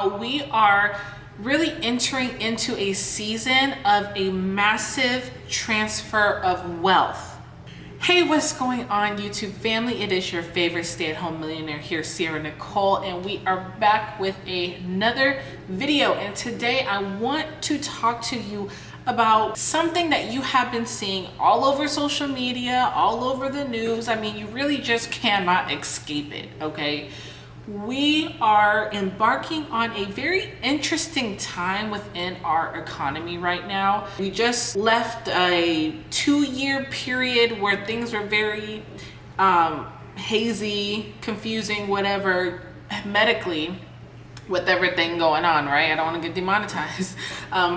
We are really entering into a season of a massive transfer of wealth. Hey, what's going on, YouTube family? It is your favorite stay-at-home millionaire here, Sierra Nicole, and we are back with another video. And today I want to talk to you about something that you have been seeing all over social media, all over the news. I mean, you really just cannot escape it, okay? We are embarking on a very interesting time within our economy right now. We just left a 2-year period where things were very hazy, confusing, whatever, medically, with everything going on, right? I don't want to get demonetized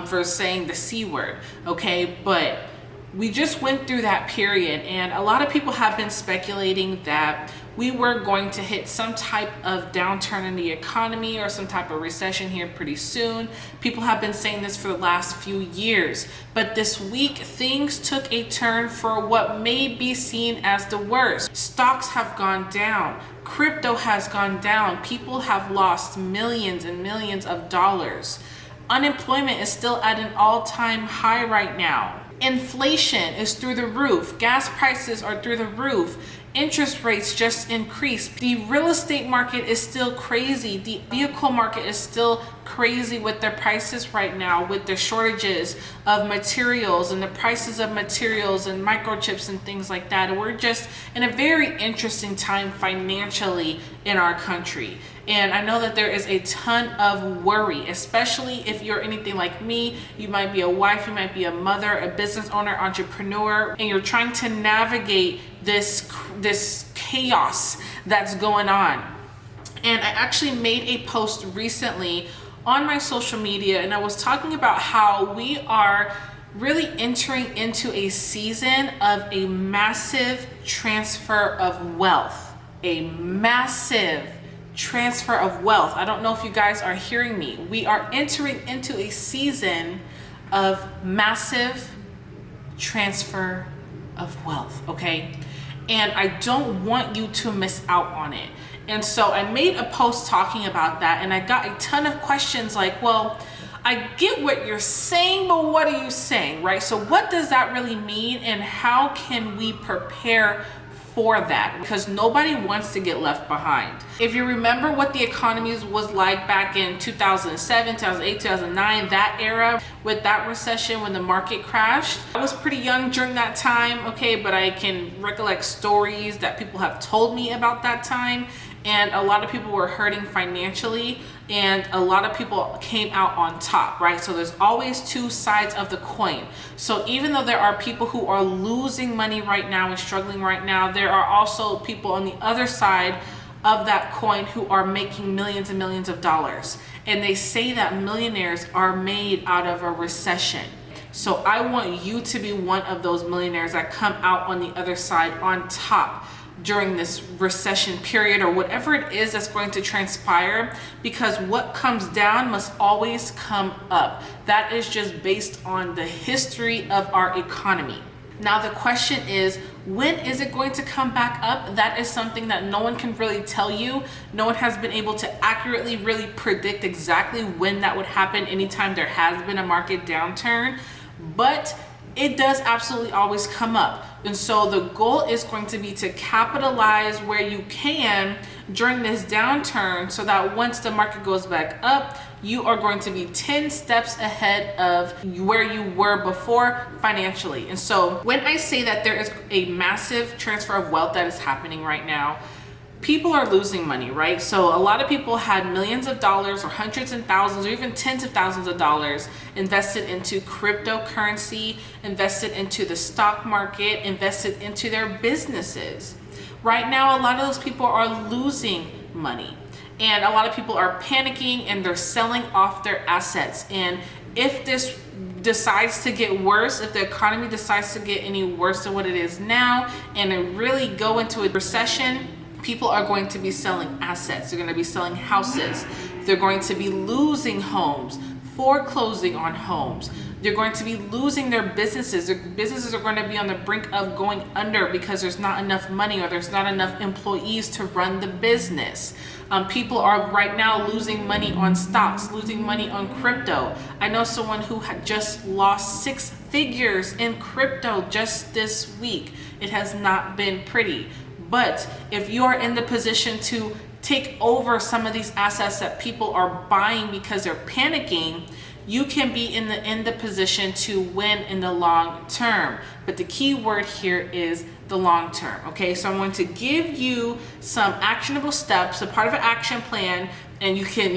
for saying the C word, okay? But we just went through that period, and a lot of people have been speculating that we were going to hit some type of downturn in the economy or some type of recession here pretty soon. People have been saying this for the last few years, but this week things took a turn for what may be seen as the worst. Stocks have gone down. Crypto has gone down. People have lost millions and millions of dollars. Unemployment is still at an all-time high right now. Inflation is through the roof. Gas prices are through the roof. Interest rates just increased. The real estate market is still crazy. The vehicle market is still crazy with their prices right now, with the shortages of materials and the prices of materials and microchips and things like that. And we're just in a very interesting time financially in our country. And I know that there is a ton of worry, especially if you're anything like me. You might be a wife, you might be a mother, a business owner, entrepreneur, and you're trying to navigate this chaos that's going on. And I actually made a post recently on my social media, and I was talking about how we are really entering into a season of a massive transfer of wealth. A massive transfer of wealth. I don't know if you guys are hearing me. We are entering into a season of massive transfer of wealth, okay? And I don't want you to miss out on it. And so I made a post talking about that, and I got a ton of questions like, well, I get what you're saying, but what are you saying, right? So what does that really mean, and how can we prepare for that? Because nobody wants to get left behind. If you remember what the economy was like back in 2007, 2008, 2009, that era with that recession when the market crashed, I was pretty young during that time, okay, but I can recollect stories that people have told me about that time, and a lot of people were hurting financially, and a lot of people came out on top, right? So there's always two sides of the coin. So even though there are people who are losing money right now and struggling right now, there are also people on the other side of that coin who are making millions and millions of dollars. And they say that millionaires are made out of a recession. So I want you to be one of those millionaires that come out on the other side on top during this recession period, or whatever it is that's going to transpire, because what comes down must always come up. That is just based on the history of our economy. Now the question is, when is it going to come back up? That is something that no one can really tell you. No one has been able to accurately really predict exactly when that would happen anytime there has been a market downturn, but it does absolutely always come up. And so the goal is going to be to capitalize where you can during this downturn, so that once the market goes back up, you are going to be 10 steps ahead of where you were before financially. And so when I say that there is a massive transfer of wealth that is happening right now, people are losing money, right? So a lot of people had millions of dollars or hundreds and thousands or even tens of thousands of dollars invested into cryptocurrency, invested into the stock market, invested into their businesses. Right now, a lot of those people are losing money, and a lot of people are panicking and they're selling off their assets. And if this decides to get worse, if the economy decides to get any worse than what it is now and it really go into a recession, people are going to be selling assets. They're going to be selling houses. They're going to be losing homes, foreclosing on homes. They're going to be losing their businesses. Their businesses are going to be on the brink of going under because there's not enough money or there's not enough employees to run the business. People are right now losing money on stocks, losing money on crypto. I know someone who had just lost 6 figures in crypto just this week. It has not been pretty. But if you are in the position to take over some of these assets that people are buying because they're panicking, you can be in the position to win in the long term. But the key word here is the long term. Okay, so I'm going to give you some actionable steps, a part of an action plan, and you can,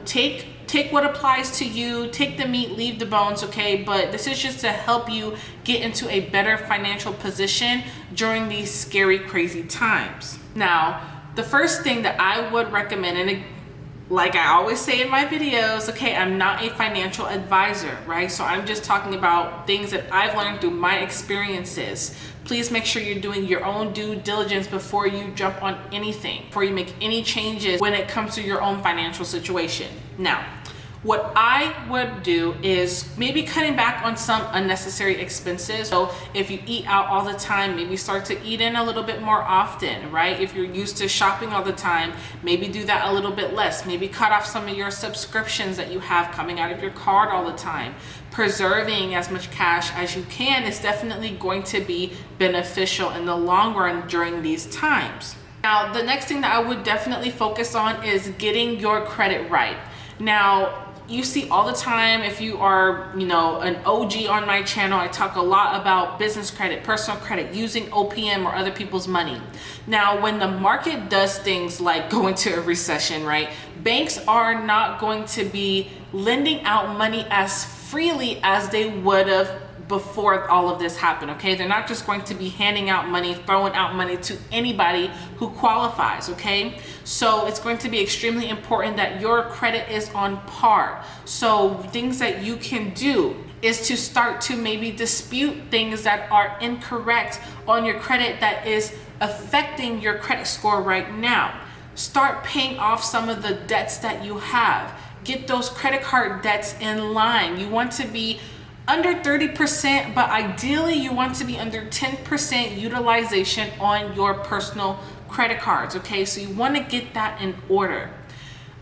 take what applies to you, take the meat, leave the bones, okay? But this is just to help you get into a better financial position during these scary, crazy times. Now, the first thing that I would recommend, and like I always say in my videos, okay, I'm not a financial advisor, right? So I'm just talking about things that I've learned through my experiences. Please make sure you're doing your own due diligence before you jump on anything, before you make any changes when it comes to your own financial situation. Now, what I would do is maybe cutting back on some unnecessary expenses. So if you eat out all the time, maybe start to eat in a little bit more often, right? If you're used to shopping all the time, maybe do that a little bit less. Maybe cut off some of your subscriptions that you have coming out of your card all the time. Preserving as much cash as you can is definitely going to be beneficial in the long run during these times. Now, the next thing that I would definitely focus on is getting your credit right. Now, you see all the time, if you are, an OG on my channel, I talk a lot about business credit, personal credit, using OPM or other people's money. Now, when the market does things like go into a recession, right, banks are not going to be lending out money as freely as they would have before all of this happened, okay? They're not just going to be handing out money, throwing out money to anybody who qualifies, okay? So it's going to be extremely important that your credit is on par. So things that you can do is to start to maybe dispute things that are incorrect on your credit that is affecting your credit score right now. Start paying off some of the debts that you have. Get those credit card debts in line. You want to be under 30%, but ideally you want to be under 10% utilization on your personal credit cards, okay? So you want to get that in order.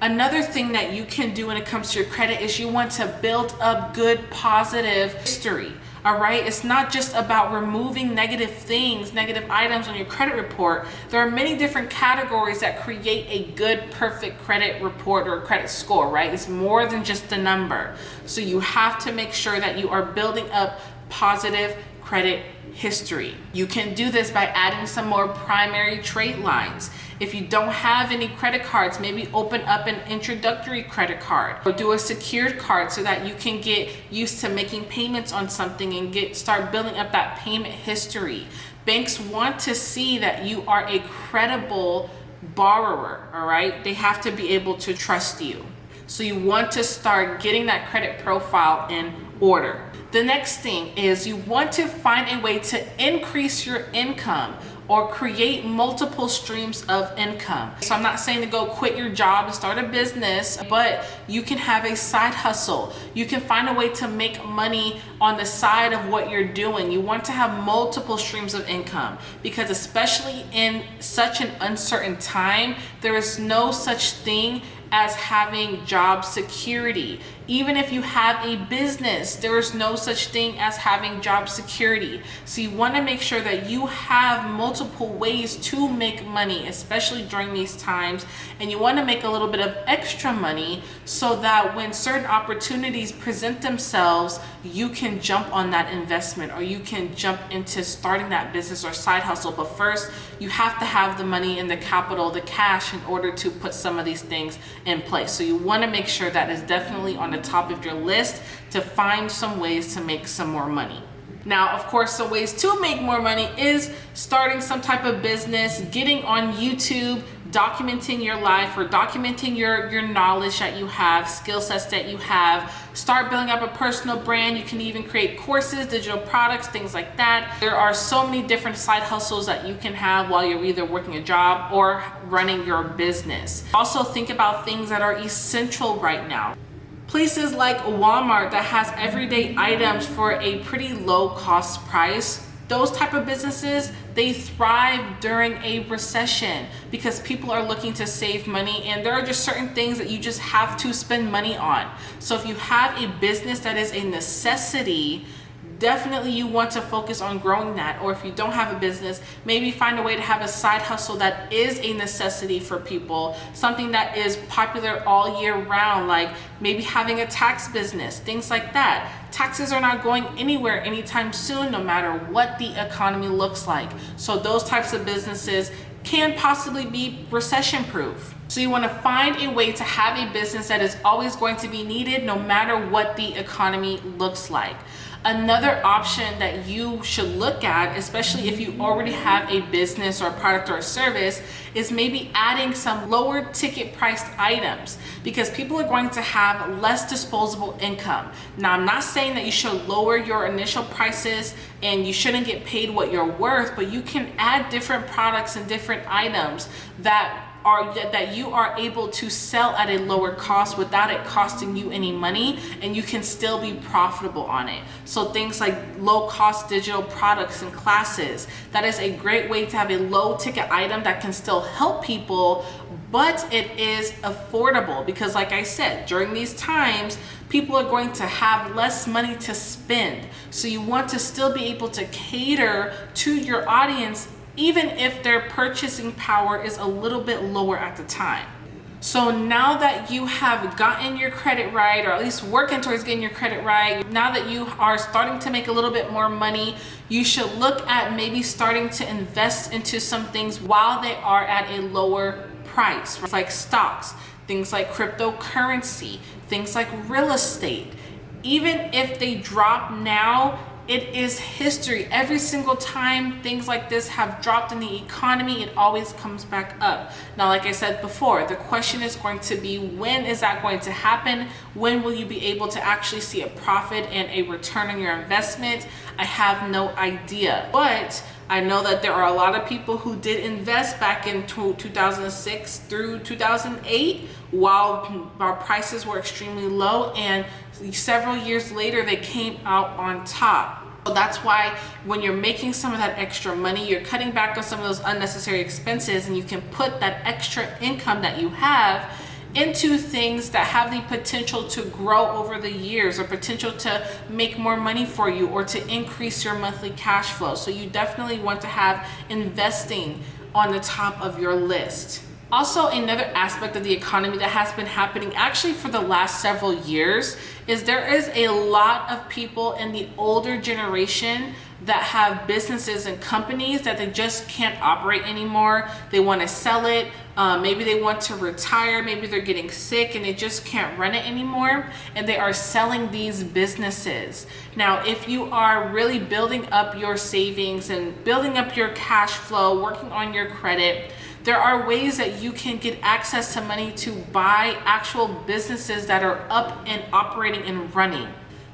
Another thing that you can do when it comes to your credit is you want to build up good, positive history, all right? It's not just about removing negative things, negative items on your credit report. There are many different categories that create a good, perfect credit report or credit score, right? It's more than just a number. So you have to make sure that you are building up positive credit history. You can do this by adding some more primary trade lines. If you don't have any credit cards, maybe open up an introductory credit card or do a secured card so that you can get used to making payments on something and start building up that payment history. Banks want to see that you are a credible borrower, all right? They have to be able to trust you. So you want to start getting that credit profile in order. The next thing is you want to find a way to increase your income or create multiple streams of income. So I'm not saying to go quit your job and start a business, but you can have a side hustle. You can find a way to make money on the side of what you're doing. You want to have multiple streams of income because especially in such an uncertain time, there is no such thing as having job security. Even if you have a business, there is no such thing as having job security. So you want to make sure that you have multiple ways to make money, especially during these times. And you want to make a little bit of extra money so that when certain opportunities present themselves, you can jump on that investment or you can jump into starting that business or side hustle. But first, you have to have the money and the capital, the cash, in order to put some of these things in place. So you want to make sure that is definitely on the top of your list to find some ways to make some more money. Now, of course, some ways to make more money is starting some type of business, getting on YouTube, documenting your life or documenting your knowledge that you have, skill sets that you have. Start building up a personal brand. You can even create courses, digital products, things like that. There are so many different side hustles that you can have while you're either working a job or running your business. Also think about things that are essential right now. Places like Walmart that has everyday items for a pretty low cost price, those type of businesses, they thrive during a recession because people are looking to save money, and there are just certain things that you just have to spend money on. So if you have a business that is a necessity, definitely you want to focus on growing that. Or if you don't have a business, maybe find a way to have a side hustle that is a necessity for people, something that is popular all year round, like maybe having a tax business, things like that. Taxes are not going anywhere anytime soon, no matter what the economy looks like. So those types of businesses can possibly be recession proof. So you want to find a way to have a business that is always going to be needed no matter what the economy looks like. Another option that you should look at, especially if you already have a business or a product or a service, is maybe adding some lower ticket priced items, because people are going to have less disposable income. Now, I'm not saying that you should lower your initial prices and you shouldn't get paid what you're worth, but you can add different products and different items that you are able to sell at a lower cost without it costing you any money, and you can still be profitable on it. So things like low cost digital products and classes, that is a great way to have a low ticket item that can still help people, but it is affordable, because like I said, during these times, people are going to have less money to spend. So you want to still be able to cater to your audience, even if their purchasing power is a little bit lower at the time. So now that you have gotten your credit right, or at least working towards getting your credit right, now that you are starting to make a little bit more money, you should look at maybe starting to invest into some things while they are at a lower price, like stocks, things like cryptocurrency, things like real estate. Even if they drop now, it is history. Every single time things like this have dropped in the economy, it always comes back up. Now, like I said before, the question is going to be, when is that going to happen? When will you be able to actually see a profit and a return on your investment? I have no idea. But I know that there are a lot of people who did invest back in 2006 through 2008 while our prices were extremely low, and several years later they came out on top. So that's why when you're making some of that extra money, you're cutting back on some of those unnecessary expenses, and you can put that extra income that you have into things that have the potential to grow over the years, or potential to make more money for you, or to increase your monthly cash flow. So you definitely want to have investing on the top of your list. Also, another aspect of the economy that has been happening actually for the last several years is there is a lot of people in the older generation that have businesses and companies that they just can't operate anymore. They want to sell it. Maybe they want to retire. Maybe they're getting sick and they just can't run it anymore. And they are selling these businesses. Now, if you are really building up your savings and building up your cash flow, working on your credit, there are ways that you can get access to money to buy actual businesses that are up and operating and running.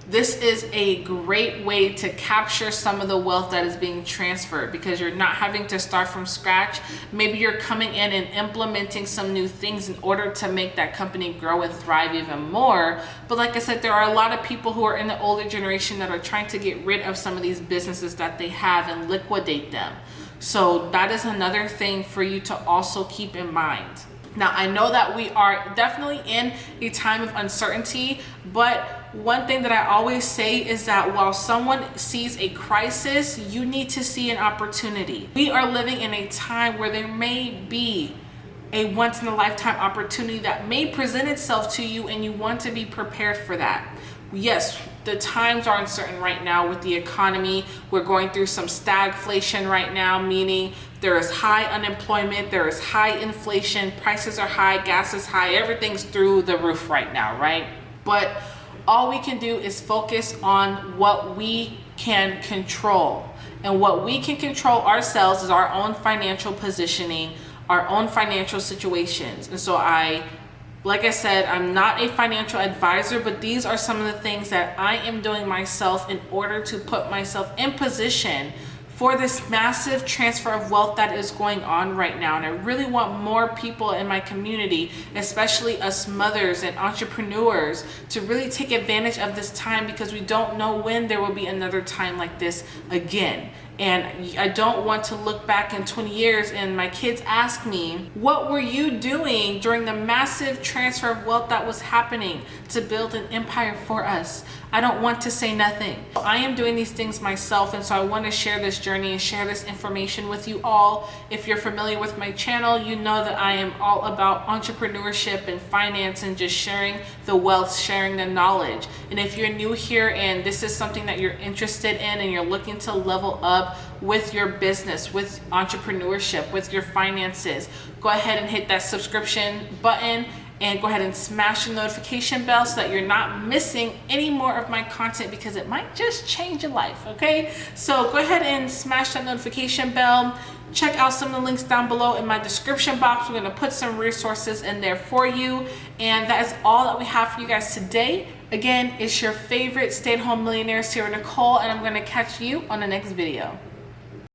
This is a great way to capture some of the wealth that is being transferred, because you're not having to start from scratch. Maybe you're coming in and implementing some new things in order to make that company grow and thrive even more. But like I said, there are a lot of people who are in the older generation that are trying to get rid of some of these businesses that they have and liquidate them. So that is another thing for you to also keep in mind. Now, I know that we are definitely in a time of uncertainty, but one thing that I always say is that while someone sees a crisis, you need to see an opportunity. We are living in a time where there may be a once in a lifetime opportunity that may present itself to you, and you want to be prepared for that. Yes, the times are uncertain right now with the economy. We're going through some stagflation right now, meaning there is high unemployment, there is high inflation, prices are high, gas is high, everything's through the roof right now, right? But all we can do is focus on what we can control. And what we can control ourselves is our own financial positioning, our own financial situations. And so like I said, I'm not a financial advisor, but these are some of the things that I am doing myself in order to put myself in position for this massive transfer of wealth that is going on right now. And I really want more people in my community, especially us mothers and entrepreneurs, to really take advantage of this time, because we don't know when there will be another time like this again. And I don't want to look back in 20 years and my kids ask me, what were you doing during the massive transfer of wealth that was happening to build an empire for us? I don't want to say nothing. I am doing these things myself, and so I want to share this journey and share this information with you all. If you're familiar with my channel, you know that I am all about entrepreneurship and finance and just sharing the wealth, sharing the knowledge. And if you're new here and this is something that you're interested in and you're looking to level up with your business, with entrepreneurship, with your finances, go ahead and hit that subscription button and go ahead and smash the notification bell so that you're not missing any more of my content, because it might just change your life, okay? So go ahead and smash that notification bell. Check out some of the links down below in my description box. We're gonna put some resources in there for you. And that is all that we have for you guys today. Again, it's your favorite stay-at-home millionaire, Sarah Nicole, and I'm gonna catch you on the next video.